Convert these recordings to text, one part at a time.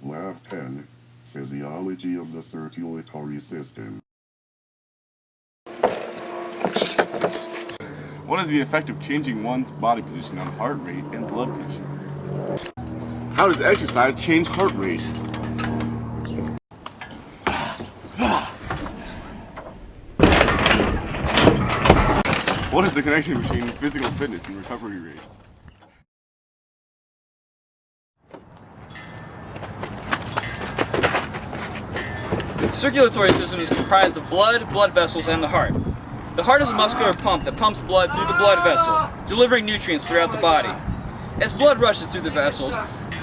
Lab 10. Physiology of the circulatory system. What is the effect of changing one's body position on heart rate and blood pressure? How does exercise change heart rate? What is the connection between physical fitness and recovery rate? The circulatory system is comprised of blood, blood vessels, and the heart. The heart is a muscular pump that pumps blood through the blood vessels, delivering nutrients throughout the body. As blood rushes through the vessels,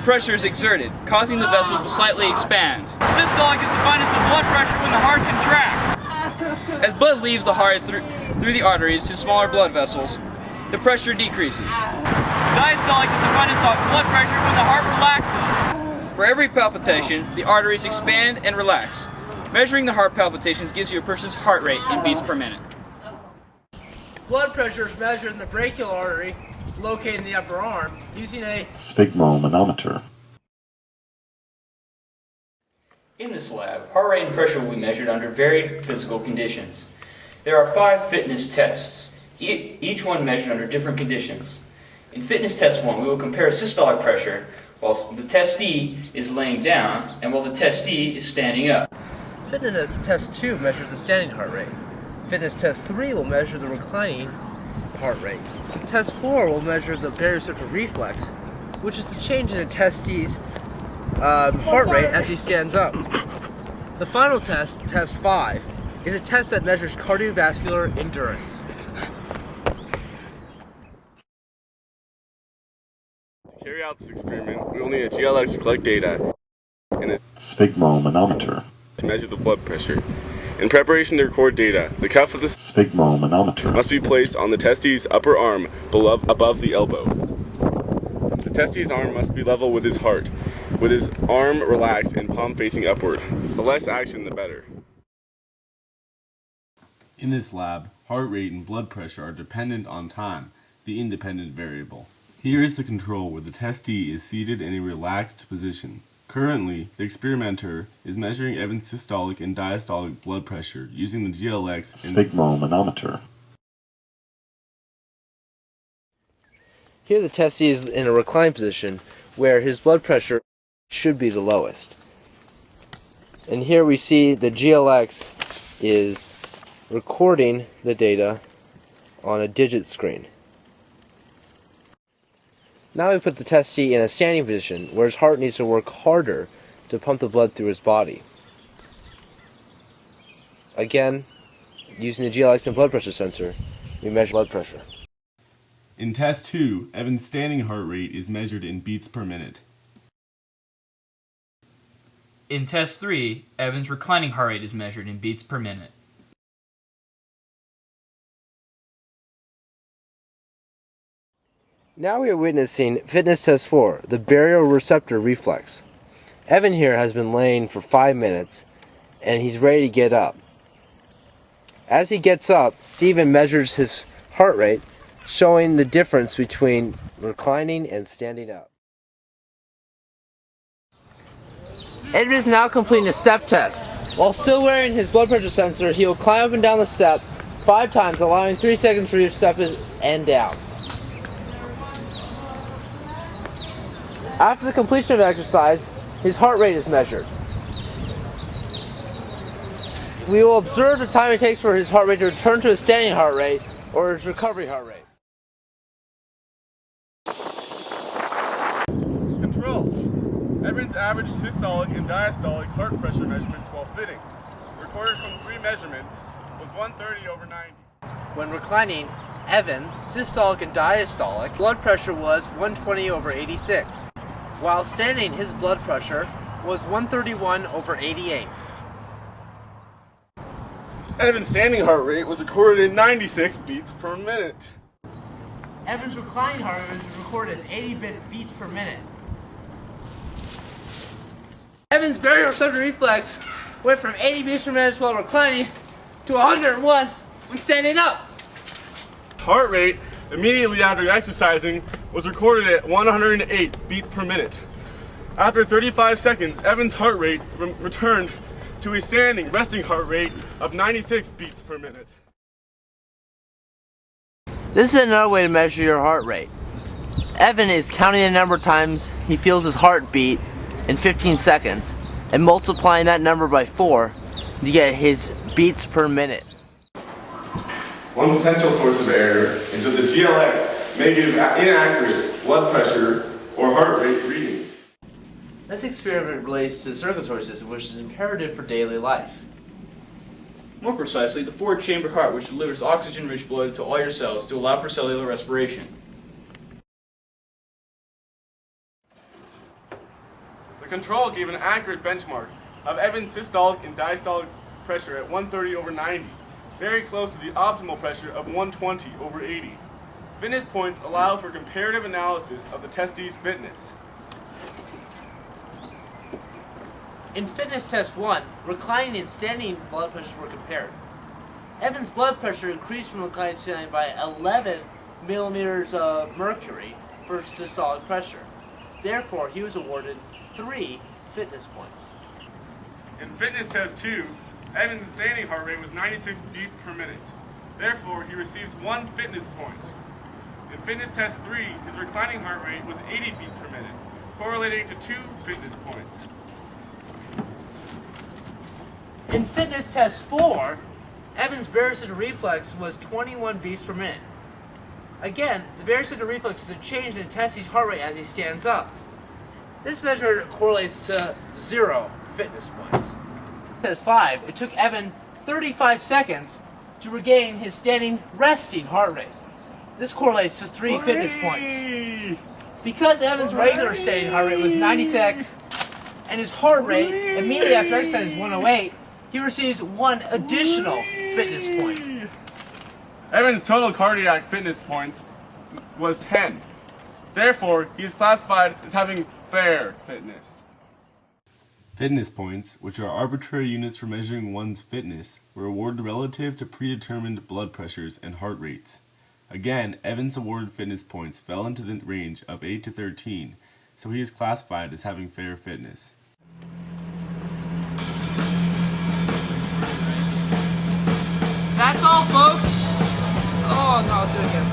pressure is exerted, causing the vessels to slightly expand. Systolic is defined as the blood pressure when the heart contracts. As blood leaves the heart through the arteries to smaller blood vessels, the pressure decreases. Diastolic is defined as the blood pressure when the heart relaxes. For every palpitation, the arteries expand and relax. Measuring the heart palpitations gives you a person's heart rate in beats per minute. Blood pressure is measured in the brachial artery located in the upper arm using a sphygmomanometer. In this lab, heart rate and pressure will be measured under varied physical conditions. There are 5 fitness tests, each one measured under different conditions. In fitness test 1, we will compare systolic pressure while the testee is laying down and while the testee is standing up. Fitness test 2 measures the standing heart rate. Fitness test 3 will measure the reclining heart rate. Test 4 will measure the baroreceptor reflex, which is the change in a testee's heart rate as he stands up. The final test, test 5, is a test that measures cardiovascular endurance. To carry out this experiment, we will need a GLX to collect data and a sphygmomanometer to measure the blood pressure. In preparation to record data, the cuff of the sphygmomanometer must be placed on the testee's upper arm above the elbow. The testee's arm must be level with his heart, with his arm relaxed and palm facing upward. The less action, the better. In this lab, heart rate and blood pressure are dependent on time, the independent variable. Here is the control where the testee is seated in a relaxed position. Currently, the experimenter is measuring Evan's systolic and diastolic blood pressure using the GLX and sphygmomanometer. Here the testee is in a reclined position where his blood pressure should be the lowest. And here we see the GLX is recording the data on a digit screen. Now we put the testee in a standing position where his heart needs to work harder to pump the blood through his body. Again, using the GLX and blood pressure sensor, we measure blood pressure. In test 2, Evan's standing heart rate is measured in beats per minute. In test 3, Evan's reclining heart rate is measured in beats per minute. Now we are witnessing fitness test 4, the baroreceptor reflex. Evan here has been laying for 5 minutes and he's ready to get up. As he gets up, Steven measures his heart rate, showing the difference between reclining and standing up. Evan is now completing a step test. While still wearing his blood pressure sensor, he will climb up and down the step 5 times, allowing 3 seconds for each step and down. After the completion of exercise, his heart rate is measured. We will observe the time it takes for his heart rate to return to his standing heart rate or his recovery heart rate. Control. Evan's average systolic and diastolic heart pressure measurements while sitting, recorded from 3 measurements, was 130/90. When reclining, Evan's systolic and diastolic blood pressure was 120/86. While standing, his blood pressure was 131/88. Evan's standing heart rate was recorded in 96 beats per minute. Evan's reclining heart rate was recorded as 80 beats per minute. Evan's baroreceptor reflex went from 80 beats per minute while reclining to 101 when standing up. Heart rate immediately after exercising was recorded at 108 beats per minute. After 35 seconds, Evan's heart rate returned to a standing resting heart rate of 96 beats per minute. This is another way to measure your heart rate. Evan is counting the number of times he feels his heart beat in 15 seconds and multiplying that number by 4 to get his beats per minute. One potential source of error is that the GLX may give inaccurate blood pressure or heart rate readings. This experiment relates to the circulatory system, which is imperative for daily life. More precisely, the four-chamber heart, which delivers oxygen-rich blood to all your cells to allow for cellular respiration. The control gave an accurate benchmark of Evan's systolic and diastolic pressure at 130/90, very close to the optimal pressure of 120/80. Fitness points allow for comparative analysis of the testee's fitness. In fitness test 1, reclining and standing blood pressures were compared. Evan's blood pressure increased from reclining and standing by 11 millimeters of mercury for systolic pressure. Therefore, he was awarded 3 fitness points. In fitness test 2, Evan's standing heart rate was 96 beats per minute. Therefore, he receives 1 fitness point. In fitness test 3, his reclining heart rate was 80 beats per minute, correlating to 2 fitness points. In fitness test 4, Evan's barocellular reflex was 21 beats per minute. Again, the barocellular reflex is a change in the testee's heart rate as he stands up. This measure correlates to 0 fitness points. Test 5, it took Evan 35 seconds to regain his standing resting heart rate. This correlates to 3 fitness points. Because Evan's regular standing heart rate was 96 and his heart rate immediately after exercise is 108, he receives 1 additional fitness point. Evan's total cardiac fitness points was 10. Therefore, he is classified as having fair fitness. Fitness points, which are arbitrary units for measuring one's fitness, were awarded relative to predetermined blood pressures and heart rates. Again, Evan's awarded fitness points fell into the range of 8 to 13, so he is classified as having fair fitness. That's all, folks! Oh, no, I'll do it again.